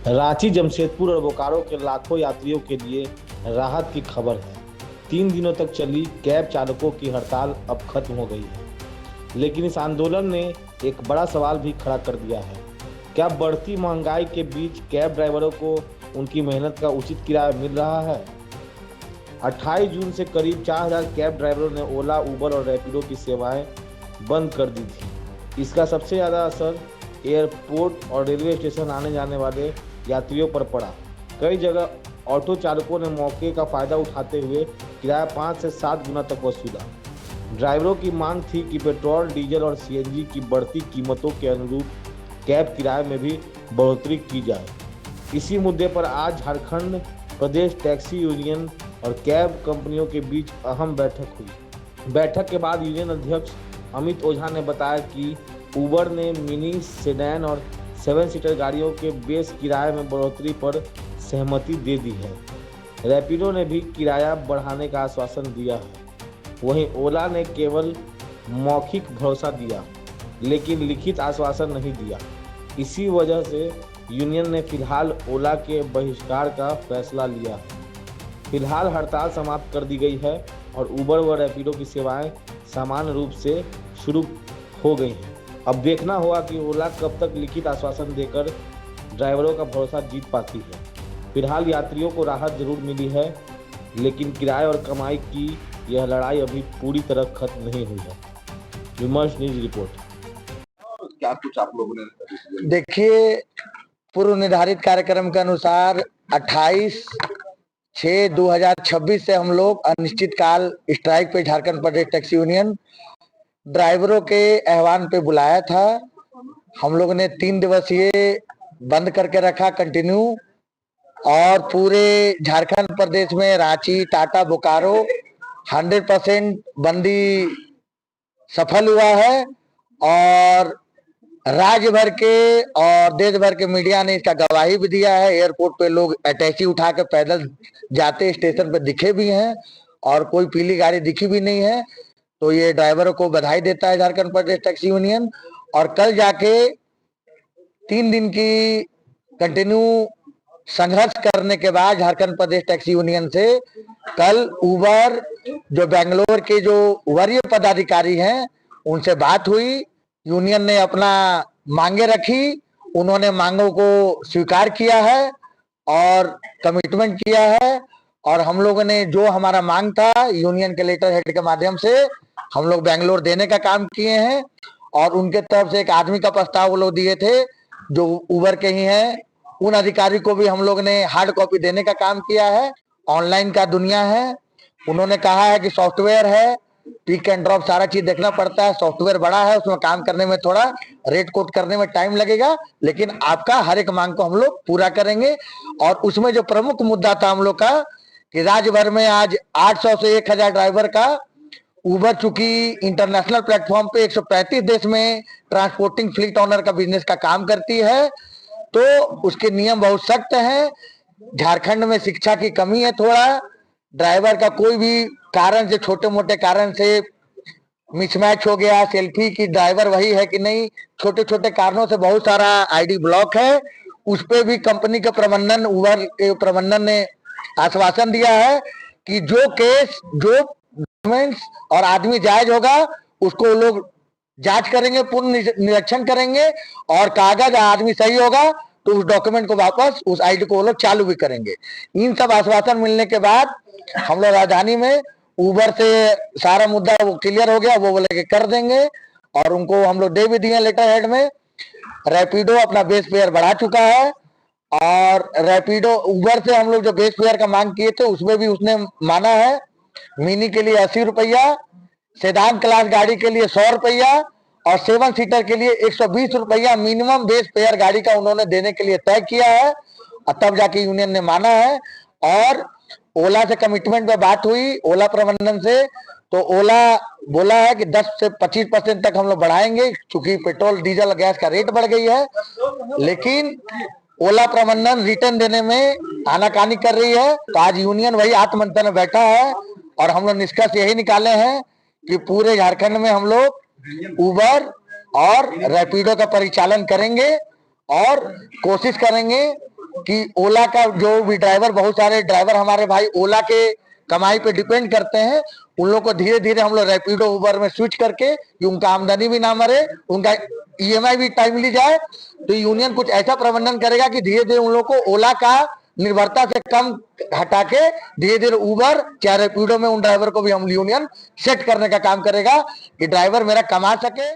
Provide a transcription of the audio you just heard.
रांची, जमशेदपुर और बोकारो के लाखों यात्रियों के लिए राहत की खबर है। 3 दिनों तक चली कैब चालकों की हड़ताल अब खत्म हो गई है, लेकिन इस आंदोलन ने एक बड़ा सवाल भी खड़ा कर दिया है। क्या बढ़ती महंगाई के बीच कैब ड्राइवरों को उनकी मेहनत का उचित किराया मिल रहा है? 28 जून से करीब 4000 कैब ड्राइवरों ने ओला, उबर और रैपिडो की सेवाएं बंद कर दी थी। इसका सबसे ज़्यादा असर एयरपोर्ट और रेलवे स्टेशन आने जाने वाले यात्रियों पर पड़ा। कई जगह ऑटो चालकों ने मौके का फ़ायदा उठाते हुए किराया 5 से 7 गुना तक वसूला। ड्राइवरों की मांग थी कि पेट्रोल, डीजल और सीएनजी की बढ़ती कीमतों के अनुरूप कैब किराए में भी बढ़ोतरी की जाए। इसी मुद्दे पर आज झारखंड प्रदेश टैक्सी यूनियन और कैब कंपनियों के बीच अहम बैठक हुई। बैठक के बाद यूनियन अध्यक्ष अमित ओझा ने बताया कि उबर ने मिनी, सेडान और 7 सीटर गाड़ियों के बेस किराए में बढ़ोतरी पर सहमति दे दी है। रैपिडो ने भी किराया बढ़ाने का आश्वासन दिया है। वहीं ओला ने केवल मौखिक भरोसा दिया, लेकिन लिखित आश्वासन नहीं दिया। इसी वजह से यूनियन ने फिलहाल ओला के बहिष्कार का फैसला लिया है। फिलहाल हड़ताल समाप्त कर दी गई है और उबर व रैपिडो की सेवाएं सामान्य रूप से शुरू हो गई हैं। अब देखना होगा कि ओला कब तक लिखित आश्वासन देकर ड्राइवरों का भरोसा जीत पाती है। फिलहाल यात्रियों को राहत जरूर मिली है, लेकिन किराए और कमाई की यह लड़ाई अभी पूरी तरह खत्म नहीं हुई है। विमर्श न्यूज रिपोर्ट। क्या कुछ आप लोगों ने देखिए, पूर्व निर्धारित कार्यक्रम के अनुसार 28/6/2026 से हम लोग अनिश्चितकाल स्ट्राइक पे झारखंड प्रदेश टैक्सी यूनियन ड्राइवरों के आह्वान पे बुलाया था। हम लोग ने 3 दिवसीय बंद करके रखा कंटिन्यू, और पूरे झारखंड प्रदेश में रांची, टाटा, बोकारो 100% बंदी सफल हुआ है। और राज्य भर के और देश भर के मीडिया ने इसका गवाही भी दिया है। एयरपोर्ट पे लोग अटैची उठा के पैदल जाते स्टेशन पे दिखे भी हैं, और कोई पीली गाड़ी दिखी भी नहीं है। तो ये ड्राइवरों को बधाई देता है झारखंड प्रदेश टैक्सी यूनियन। और कल जाके 3 दिन की कंटिन्यू संघर्ष करने के बाद झारखंड प्रदेश टैक्सी यूनियन से कल उबर, जो बेंगलोर के जो वरीय पदाधिकारी हैं, उनसे बात हुई। यूनियन ने अपना मांगे रखी, उन्होंने मांगों को स्वीकार किया है और कमिटमेंट किया है। और हम लोगों ने जो हमारा मांग था यूनियन के लेटर हेड के माध्यम से हम लोग बेंगलोर देने का काम किए हैं। और उनके तरफ से एक आदमी का प्रस्ताव वो लोग दिए थे जो उबर के ही हैं, उन अधिकारी को भी हम लोग ने हार्ड कॉपी देने का काम किया है। ऑनलाइन का दुनिया है, उन्होंने कहा है कि सॉफ्टवेयर है, पिक एंड ड्रॉप सारा चीज देखना पड़ता है। सॉफ्टवेयर बड़ा है, उसमें काम करने में थोड़ा रेट कोड करने में टाइम लगेगा, लेकिन आपका हर एक मांग को हम लोग पूरा करेंगे। और उसमें जो प्रमुख मुद्दा था हम लोग का कि राज्य भर में आज 800 से 1000 ड्राइवर का उबर, चूंकि इंटरनेशनल प्लेटफॉर्म पे 135 देश में ट्रांसपोर्टिंग फ्लीट ऑनर का बिजनेस का काम करती है, तो उसके नियम बहुत सख्त हैं। झारखंड में शिक्षा की कमी है थोड़ा, ड्राइवर का कोई भी कारण से, छोटे मोटे कारण से मिसमैच हो गया, सेल्फी की ड्राइवर वही है कि नहीं, छोटे छोटे कारणों से बहुत सारा आईडी ब्लॉक है। उस पे भी कंपनी के प्रबंधन, उबर के प्रबंधन ने आश्वासन दिया है कि जो केस, जो डॉक्यूमेंट्स और आदमी जायज होगा उसको लोग जांच करेंगे, पूर्ण निरीक्षण करेंगे, और कागज आदमी सही होगा तो उस डॉक्यूमेंट को वापस, उस आईडी को वो लोग चालू भी करेंगे। इन सब आश्वासन मिलने के बाद हम लोग राजधानी में उबर से सारा मुद्दा वो क्लियर हो गया, वो बोले कि कर देंगे, और उनको हम लोग दे भी दिए लेटर हेड में। रैपिडो अपना बेस फेयर बढ़ा चुका है, और रैपिडो, उबर से हम लोग जो बेस फेयर का मांग किए थे उसमें भी उसने माना है। मिनी के लिए 80 रुपया, सेडान क्लास गाड़ी के लिए 100 रुपया, और 7 सीटर के लिए 120 रुपया मिनिमम बेस फेयर गाड़ी का उन्होंने देने के लिए तय किया है। और तब जाके यूनियन ने माना है। और ओला से कमिटमेंट पे बात हुई, ओला प्रबंधन से, तो ओला बोला है कि 10 से 25% तक हम लोग बढ़ाएंगे, क्योंकि पेट्रोल, डीजल, गैस का रेट बढ़ गई है। लेकिन ओला प्रबंधन रिटर्न देने में आनाकानी कर रही है। तो आज यूनियन वही आत्ममंथन में बैठा है, और हम लोग निष्कर्ष यही निकाले हैं कि पूरे झारखंड में हम लोग उबर और रैपिडो का परिचालन करेंगे, और कोशिश करेंगे कि ओला का जो भी ड्राइवर, बहुत सारे ड्राइवर हमारे भाई ओला के कमाई पे डिपेंड करते हैं, उन लोग को धीरे धीरे हम लोग रैपिडो उबर में स्विच करके कि उनका आमदनी भी ना मरे, उनका ईएमआई भी टाइमली जाए। तो यूनियन कुछ ऐसा प्रबंधन करेगा कि धीरे धीरे उन लोग को ओला का निर्भरता से कम हटा के धीरे धीरे उबर या रैपिडो में उन ड्राइवर को भी हम यूनियन सेट करने का काम करेगा कि ड्राइवर मेरा कमा सके।